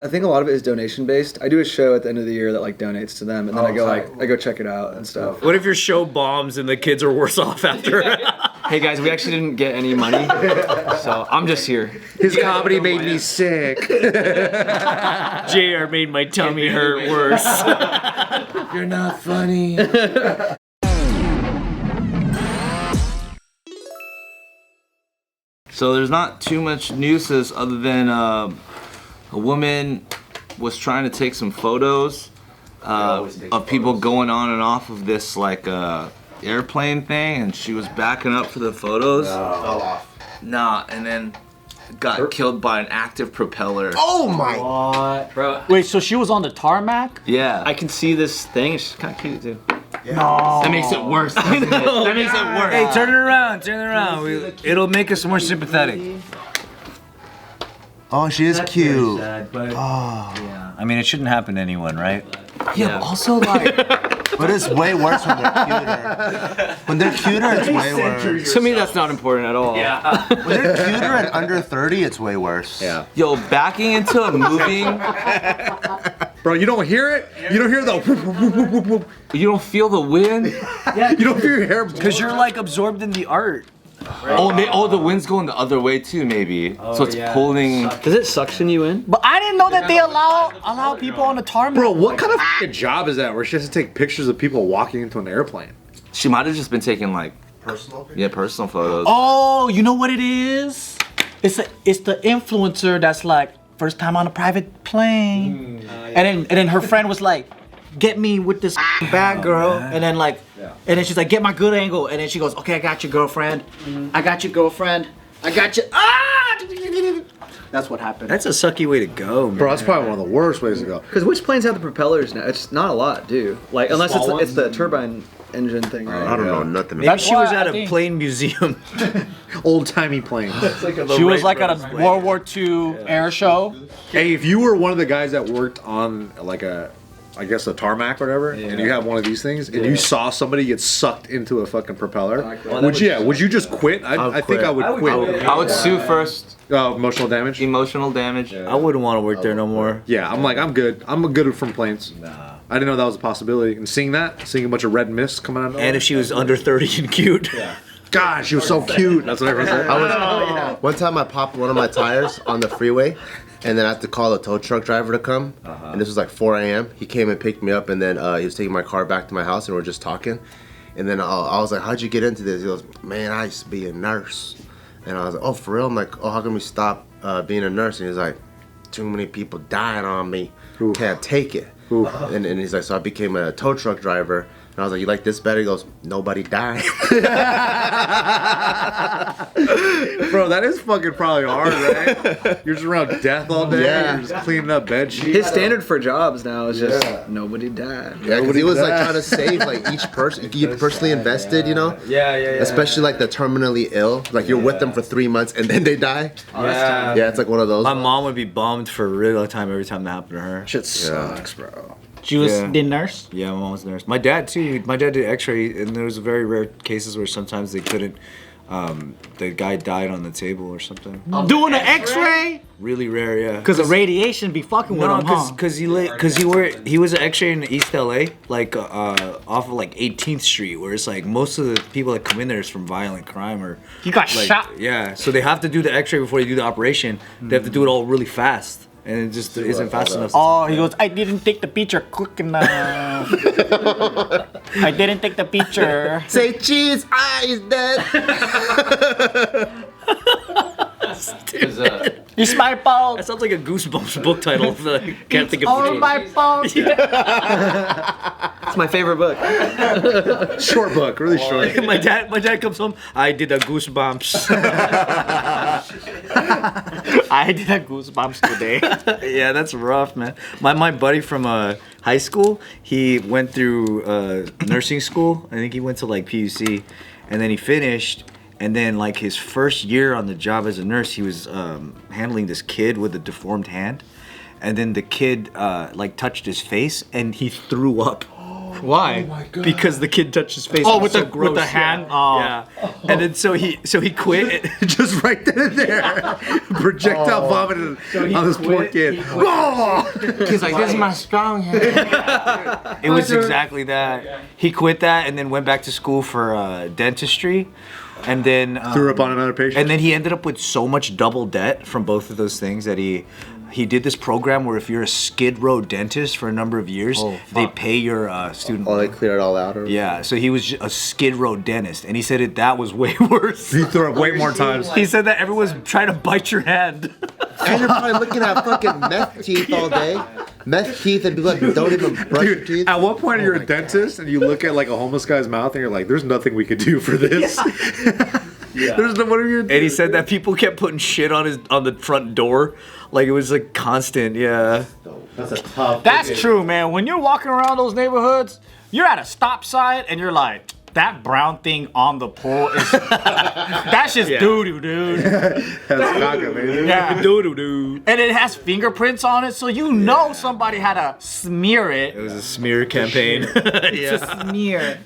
I think a lot of it is donation based. I do a show at the end of the year that like donates to them, and then I go check it out and stuff. What if your show bombs and the kids are worse off after? Hey guys, we actually didn't get any money, so I'm just here. His comedy made me sick. JR made my tummy hurt worse. You're not funny. So there's not too much news other than a woman was trying to take some photos of people going on and off of this like airplane thing, and she was backing up for the photos. Fell off. Nah, and then got killed by an active propeller. Oh my! What? Bro, Wait, so she was on the tarmac? Yeah. I can see this thing. She's kind of cute too. Yeah. No. That makes it worse. Doesn't it? That makes it worse. Hey, turn it around, turn it around. It'll make us more sympathetic. Oh, she is cute. Yeah. I mean, it shouldn't happen to anyone, right? Yeah, but also like, But it's way worse when they're cuter. When they're cuter, it's way worse. To me, that's not important at all. Yeah. When they're cuter and under 30, it's way worse. Yeah. yo, backing into a moving, Bro, you don't hear it? You don't hear the whoop, whoop, whoop, whoop, whoop, whoop. you don't feel the wind. You don't feel your hair Because you're like absorbed in the art. Oh, the wind's going the other way too, maybe. So it's pulling. Does it suction you in? But I didn't know that they allow people on the tarmac. Bro, what kind of f***ing job is that where she has to take pictures of people walking into an airplane? She might have just been taking like Personal? personal photos. Oh, you know what it is? It's the influencer that's like first time on a private plane, and then her friend was like, "Get me with this bad girl," and then like, and then she's like, "Get my good angle," and then she goes, "Okay, I got you, girlfriend. I got you, girlfriend. I got you." That's what happened. That's a sucky way to go, man. Bro, that's probably one of the worst ways to go. Because which planes have the propellers now? It's not a lot, do. Like unless it's the turbine engine thing, right? I don't know nothing. Maybe she was at I a think- plane museum. Old-timey planes. She was like at a World War II air show. Hey, if you were one of the guys that worked on like a tarmac or whatever, and you have one of these things, and you saw somebody get sucked into a fucking propeller, would you just quit? I think I would quit. I would sue first. Emotional damage? Emotional damage. I wouldn't want to work there no more. Yeah, I'm good. I'm good from planes. Nah. I didn't know that was a possibility. And seeing a bunch of red mist coming out of And if she was under 30 and cute. God, she was so cute. That's what everyone said. One time I popped one of my tires on the freeway, and then I had to call a tow truck driver to come. And this was like 4 a.m. He came and picked me up, and then he was taking my car back to my house, and we were just talking. And then I was like, "How'd you get into this?" He goes, "Man, I used to be a nurse." And I was like, "Oh, for real?" I'm like, "Oh, how come you stop being a nurse?" And he's like, "Too many people dying on me. Can't take it." And he's like, "So I became a tow truck driver." And I was like, "You like this better?" He goes, "Nobody died." Bro, that is fucking probably hard, right? You're just around death all day. Yeah. You're just cleaning up bed sheets. His standard for jobs now is just nobody died. Yeah, because he was like trying to save like each person. You personally invested, you know? Yeah. Especially like the terminally ill. Like you're with them for 3 months and then they die. Yeah. Yeah, it's like one of those. My mom would be bummed for a really long time every time that happened to her. Shit sucks, bro. She was the nurse. Yeah, my mom was a nurse. My dad too. My dad did X-ray, and there was very rare cases where sometimes they couldn't. The guy died on the table or something. Doing an X-ray? Really rare, yeah. Because the radiation be fucking with No, him, huh? because he was an X-ray in East LA, like off of like 18th Street, where it's like most of the people that come in there is from violent crime or. He got like, shot. Yeah, so they have to do the X-ray before they do the operation. They have to do it all really fast, and it just isn't fast enough. Oh, he goes, "I didn't take the picture quick enough. I didn't take the picture." Say cheese, he's dead. It's my fault. That sounds like a Goosebumps book title. I can't think of All it. my fault. It's my favorite book. Short book, really short. My dad comes home. I did a Goosebumps. I did a goosebumps today. Yeah, that's rough, man. My buddy from high school, he went through nursing school. I think he went to like PUC, and then he finished. And then like his first year on the job as a nurse, he was handling this kid with a deformed hand. And then the kid like touched his face and he threw up. Why? Because the kid touched his face. Oh, It was with so the gross. hand? Yeah. Oh. Yeah. And then so he quit. Just right then and there. Projectile vomited on this poor kid. He's like, this is my strong hand. It was exactly that. He quit that and then went back to school for dentistry, and then Threw up on another patient. and then he ended up with so much double debt from both of those things that he did this program where if you're a Skid Row dentist for a number of years, they pay your student. Oh, they clear it all out. Or... Yeah, so he was a Skid Row dentist, and he said that was way worse. He threw up way more times. He said that everyone's trying to bite your hand. And you're probably looking at fucking meth teeth all day. Meth teeth and people that don't even brush your Dude, teeth. at what point you're a dentist and you look at like a homeless guy's mouth and you're like, there's nothing we could do for this. There's no, what are you? And he said that people kept putting shit on the front door, like it was like constant. Yeah. That's a tough. That's true, man. When you're walking around those neighborhoods, you're at a stop sign and you're like, that brown thing on the pole is that's just doo-doo, dude. That's caca, man. Yeah. Doo-doo-doo. And it has fingerprints on it, so you know somebody had to smear it. It was a smear campaign. It's a smear.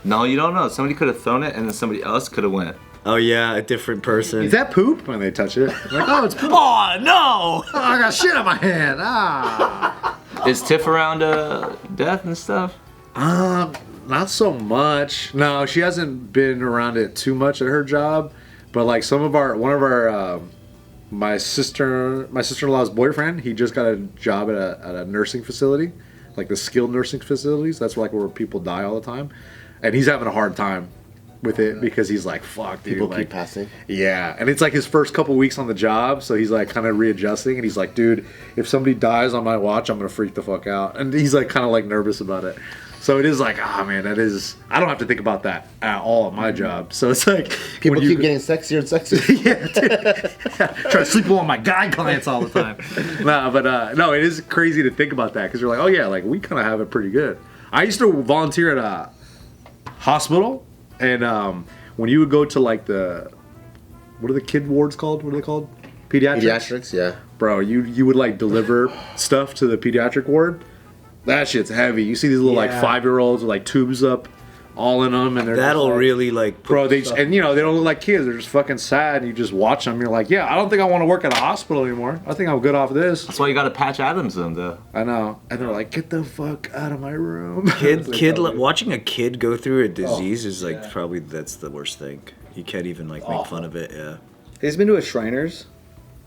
No, you don't know. Somebody could have thrown it, and then somebody else could have went. Oh yeah, a different person. Is that poop when they touch it? Like, oh, it's poop. Oh no! Oh, I got shit on my hand. Ah. Is Tiff around death and stuff? Not so much. No, she hasn't been around it too much at her job. But like my sister-in-law's boyfriend, he just got a job at a nursing facility, like the skilled nursing facilities. That's like where people die all the time, and he's having a hard time with it because he's like, fuck, dude. People like, keep passing. Yeah, and it's like his first couple weeks on the job, so he's like kind of readjusting, and he's like, dude, if somebody dies on my watch, I'm gonna freak the fuck out, and he's like kind of like nervous about it. So it is like, man, I don't have to think about that at all at my job. So it's like People keep getting sexier and sexier. yeah, dude. Try to sleep on my guy clients all the time. No, it is crazy to think about that because you're like, oh yeah, like we kind of have it pretty good. I used to volunteer at a hospital, and when you would go to like what are the kid wards called? What are they called? Pediatrics, yeah. Bro, you would like deliver stuff to the pediatric ward. That shit's heavy. You see these little like 5-year-olds with like tubes up, all in them, and they're That'll just, like, really like. bro. They just, and you know they don't look like kids. They're just fucking sad. And you just watch them. You're like, yeah, I don't think I want to work at a hospital anymore. I think I'm good off this. That's why you got to patch Adams in, though. I know. And they're like, get the fuck out of my room. Watching a kid go through a disease is like probably that's the worst thing. You can't even like make fun of it. Yeah. He's been to a Shriners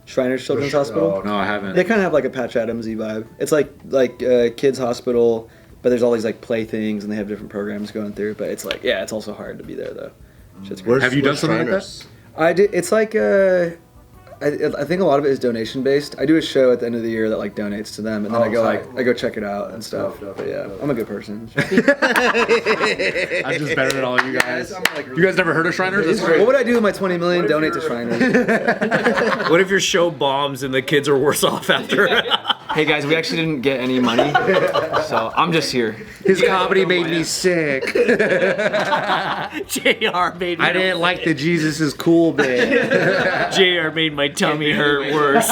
Children's Hospital. Oh, no, I haven't. They kind of have like a Patch Adams-y vibe. It's like kids hospital, but there's all these like play things and they have different programs going through. But it's like, it's also hard to be there though. Shit's crazy. Have you done something like that? I did. It's like I think a lot of it is donation based. I do a show at the end of the year that like donates to them, and then I go check it out and stuff. But yeah, I'm a good person. I'm just better than all of you guys. You guys never heard of Shriners? That's great. What would I do with my 20 million? Donate to Shriners. What if your show bombs and the kids are worse off after? Hey guys, we actually didn't get any money, so I'm just here. His comedy made me sick. JR made me. I didn't like the Jesus is cool bit. JR made my tummy hurt worse.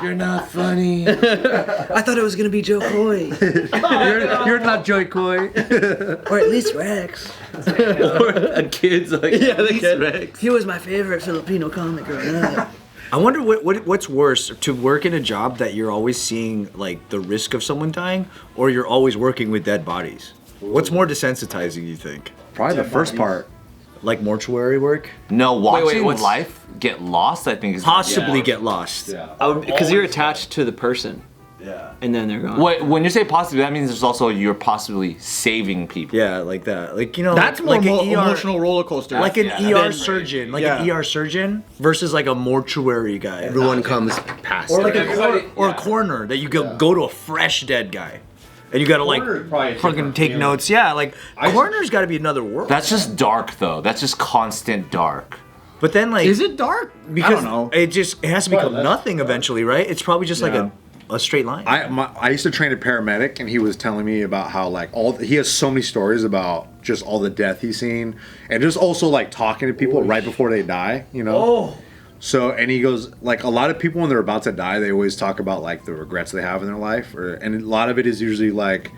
You're not funny. I thought it was gonna be Joe Coy, You're not Joey Coy. or at least Rex. A kid's like, the kid Rex. He was my favorite Filipino comic growing up. I wonder what's worse, to work in a job that you're always seeing like the risk of someone dying, or you're always working with dead bodies. What's more desensitizing, you think? Probably the first part. Like mortuary work? No, watching what's- life get lost, I think is Possibly get lost. Because you're attached to the person. Yeah. And then they're gone. When you say possibly, that means there's also you're possibly saving people. Yeah, like that. Like, you know, That's more like an ER, emotional roller coaster. like an Yeah. ER surgeon, an ER surgeon versus like a mortuary guy. Everyone comes past. Or like a coroner that you go to a fresh dead guy. And you gotta like fucking take notes. Yeah, like coroner's gotta be another world. That's just dark, though. That's just constant dark. But then like, Is it dark? because I don't know. it has to become nothing eventually, right? It's probably just like a straight line. I used to train a paramedic, and he was telling me about how like he has so many stories about just all the death he's seen, and just also like talking to people right before they die, you know. Oh. So, and he goes, like, a lot of people when they're about to die, they always talk about like the regrets they have in their life, and a lot of it is usually like,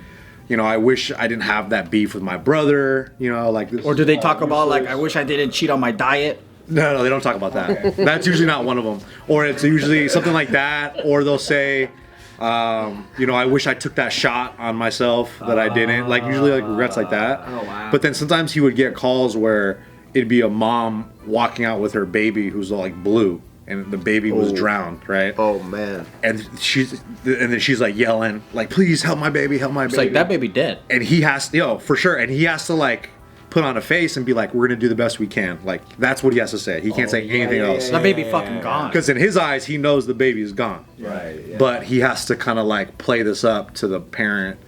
you know, I wish I didn't have that beef with my brother. You know, like. This Or do they talk about like, I wish I didn't cheat on my diet? No, they don't talk about that. That's usually not one of them. Or it's usually something like that. Or they'll say, you know, I wish I took that shot on myself that I didn't. Like usually like regrets like that. Oh, wow. But then sometimes he would get calls where it'd be a mom walking out with her baby who's like blue, and the baby was drowned, right? Oh man. And then she's like yelling, like, please help my baby, help my baby. It's like, that baby dead. And he has, for sure. And he has to like put on a face and be like, we're gonna do the best we can. Like that's what he has to say. He can't say anything else. That baby fucking gone. Because in his eyes, he knows the baby is gone. Right. Yeah. But he has to kind of like play this up to the parent.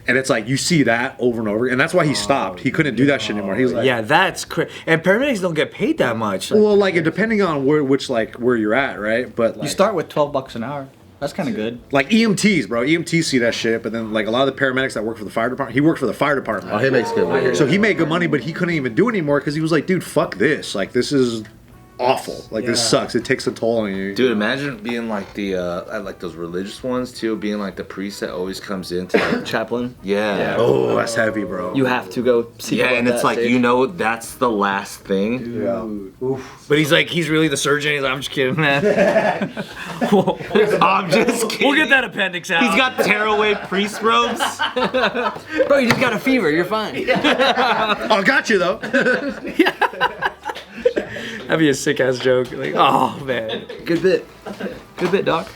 And it's like, you see that over and over. And that's why he stopped. He couldn't do that shit anymore. He was like, Yeah, that's crazy. And paramedics don't get paid that much. Like, well, like depending on where you're at, right? But like, You start with $12 an hour. That's kind of good. like EMTs, bro. EMTs see that shit, but then like a lot of the paramedics that work for the fire department, he worked for the fire department. Oh, he makes good money. So he made good money, but he couldn't even do it anymore because he was like, dude, fuck this. Like this is awful. Like this sucks. It takes a toll on you. Dude, imagine being like the like those religious ones too, being like the priest that always comes in to like, Chaplain. yeah. Oh, that's heavy, bro. You have to go see. Yeah, and it's like, you know, that's the last thing. but he's really the surgeon. He's like, I'm just kidding, man. I'm just kidding. We'll get that appendix out. He's got tearaway priest robes. Bro, you just got a fever. You're fine. Oh, got you though. That'd be a sick ass joke. Like, oh man. Good bit. Good bit, doc.